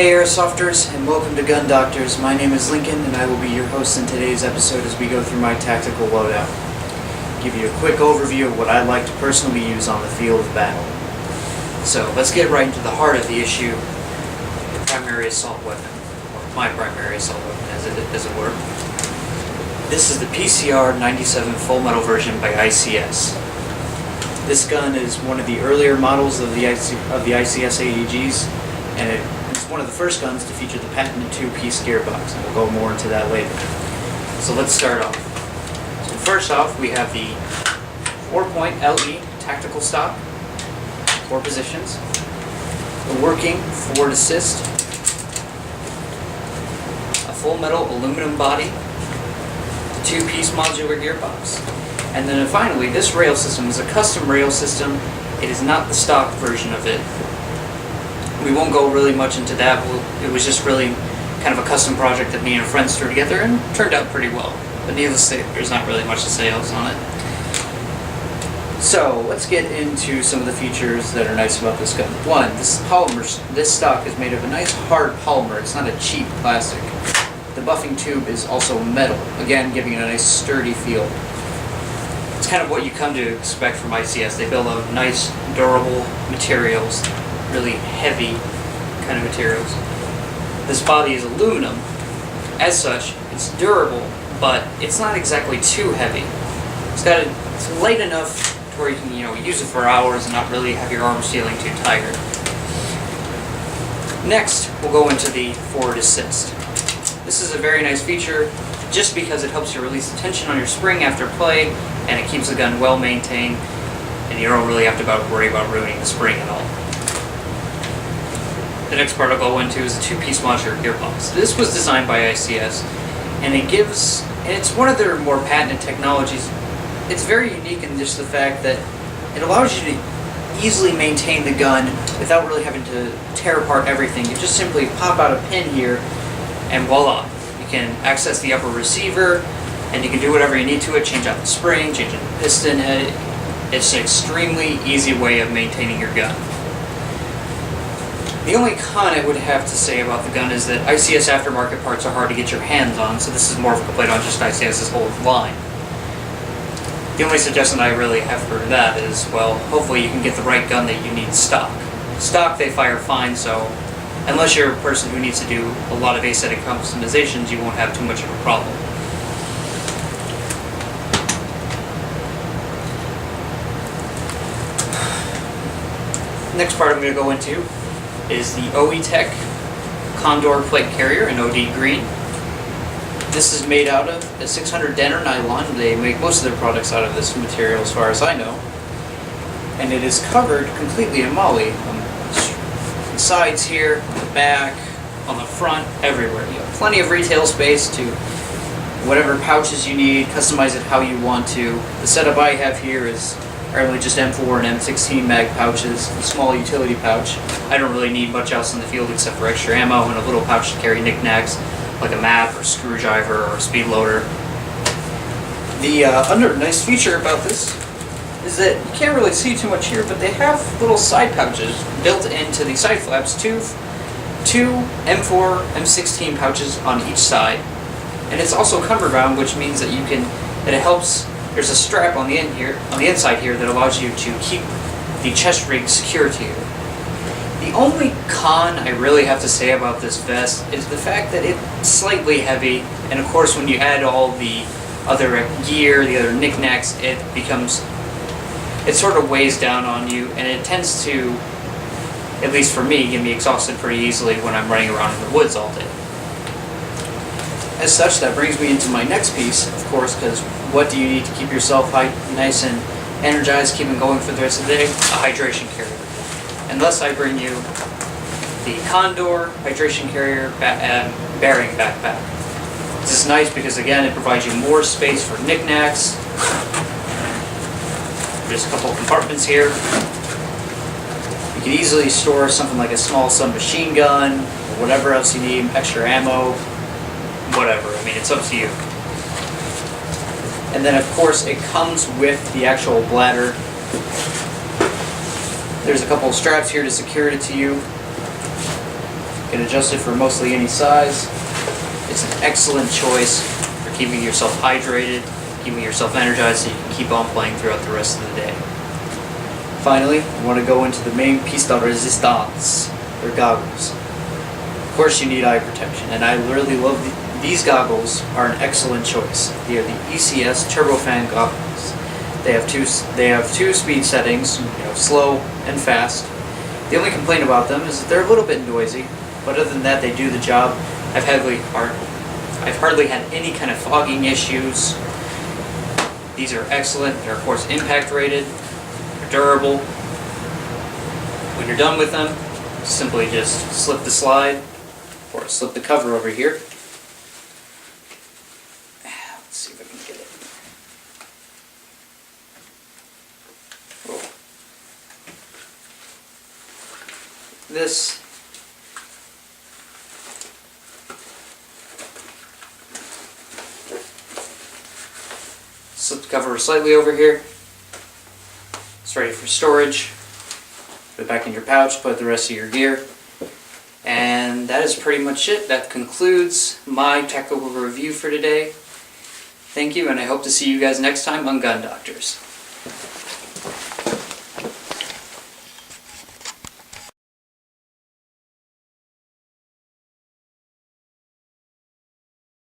Hey Airsofters, and welcome to Gun Doctors. My name is Lincoln, and I will be your host in today's episode as we go through my tactical loadout. Give you a quick overview of what I like to personally use on the field of battle. So let's get right into the heart of the issue, the primary assault weapon, or my primary assault weapon as it were. This is the PCR 97 Full Metal version by ICS. This gun is one of the earlier models of the ICS AEGs, and it's one of the first guns to feature the patented two-piece gearbox, and we'll go more into that later. So let's start off. So first off, we have the 4-point LE tactical stock, 4 positions, a working forward assist, a full metal aluminum body, the two-piece modular gearbox, and then finally, this rail system is a custom rail system. It is not the stock version of it. We won't go really much into that. It was just really kind of a custom project that me and friends threw together and turned out pretty well. But needless to say, there's not really much to say else on it. So let's get into some of the features that are nice about this gun. One, this stock is made of a nice hard polymer. It's not a cheap plastic. The buffing tube is also metal, again giving it a nice sturdy feel. It's kind of what you come to expect from ICS. They build out nice, durable materials, really heavy kind of materials. This body is aluminum. As such, it's durable, but it's not exactly too heavy. It's light enough to where you can, use it for hours and not really have your arms feeling too tired. Next, we'll go into the forward assist. This is a very nice feature just because it helps you release the tension on your spring after play, and it keeps the gun well maintained, and you don't really have to worry about ruining the spring at all. The next part I'll go into is the two-piece modular gearbox. This was designed by ICS, and it's one of their more patented technologies. It's very unique in just the fact that it allows you to easily maintain the gun without really having to tear apart everything. You just simply pop out a pin here, and voila. You can access the upper receiver, and you can do whatever you need to it, change out the spring, change out the piston head. It's an extremely easy way of maintaining your gun. The only con I would have to say about the gun is that ICS aftermarket parts are hard to get your hands on, so this is more of a complaint on just ICS's whole line. The only suggestion I really have for that is, well, hopefully you can get the right gun that you need stock. Stock, they fire fine, so unless you're a person who needs to do a lot of aesthetic customizations, you won't have too much of a problem. Next part I'm going to go into is the OE Tech Condor plate carrier in OD green. This is made out of a 600 Denner nylon. They make most of their products out of this material as far as I know. And it is covered completely in moly. On the sides here, on the back, on the front, everywhere. You have plenty of retail space to whatever pouches you need, customize it how you want to. The setup I have here is really just M4 and M16 mag pouches, a small utility pouch. I don't really need much else in the field except for extra ammo and a little pouch to carry knickknacks like a map or screwdriver or a speed loader. The other nice feature about this is that you can't really see too much here, but they have little side pouches built into the side flaps, two M4, M16 pouches on each side, and it's also cumbered round, which means that it helps. There's a strap on the inside here that allows you to keep the chest rig secure to you. The only con I really have to say about this vest is the fact that it's slightly heavy, and of course when you add all the other gear, the other knickknacks, it sort of weighs down on you, and it tends to, at least for me, get me exhausted pretty easily when I'm running around in the woods all day. As such, that brings me into my next piece, of course, because what do you need to keep yourself nice and energized, keeping going for the rest of the day? A hydration carrier. And thus I bring you the Condor Hydration Carrier Bearing Backpack. This is nice because, again, it provides you more space for knickknacks. There's a couple compartments here. You can easily store something like a small submachine gun, or whatever else you need, extra ammo, whatever. I mean, it's up to you. And then, of course, it comes with the actual bladder. There's a couple of straps here to secure it to you. You can adjust it for mostly any size. It's an excellent choice for keeping yourself hydrated, keeping yourself energized so you can keep on playing throughout the rest of the day. Finally, I want to go into the main piece de resistance, or goggles. Of course you need eye protection, and I really love these goggles are an excellent choice. They are the ECS Turbofan goggles. They have two speed settings, slow and fast. The only complaint about them is that they're a little bit noisy, but other than that they do the job. I've hardly had any kind of fogging issues. These are excellent. They're of course impact rated. They're durable. When you're done with them, simply just slip the slide or slip the cover over here. Let's see if I can get it. Whoa. This slip the cover slightly over here. It's ready for storage. Put it back in your pouch, put the rest of your gear. And that is pretty much it. That concludes my technical review for today. Thank you, and I hope to see you guys next time on Gun Doctors.